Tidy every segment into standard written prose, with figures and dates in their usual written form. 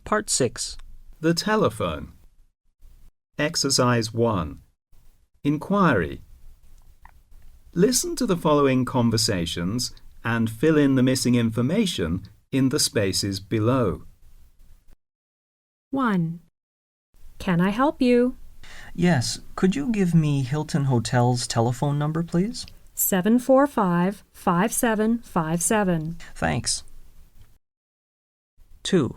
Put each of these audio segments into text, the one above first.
Part 6. The telephone. Exercise 1. Inquiry. Listen to the following conversations and fill in the missing information in the spaces below. 1. Can I help you? Yes, could you give me Hilton Hotel's telephone number, please? 745-5757. Thanks. 2.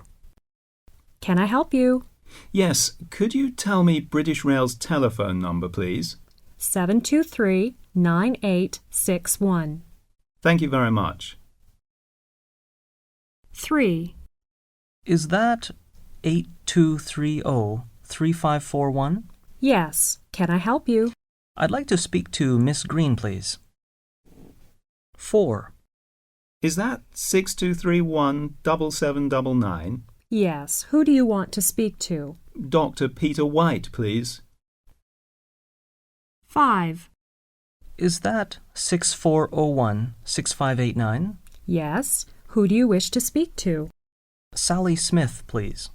Can I help you? Yes, could you tell me British Rail's telephone number, please? 723-9861. Thank you very much. 3. Is that 8230-3541? Yes. Can I help you? I'd like to speak to Miss Green, please. 4. Is that 6231-7799? Yes. Who do you want to speak to? Dr. Peter White, please. 5. Is that 6401-6589? Yes. Who do you wish to speak to? Sally Smith, please.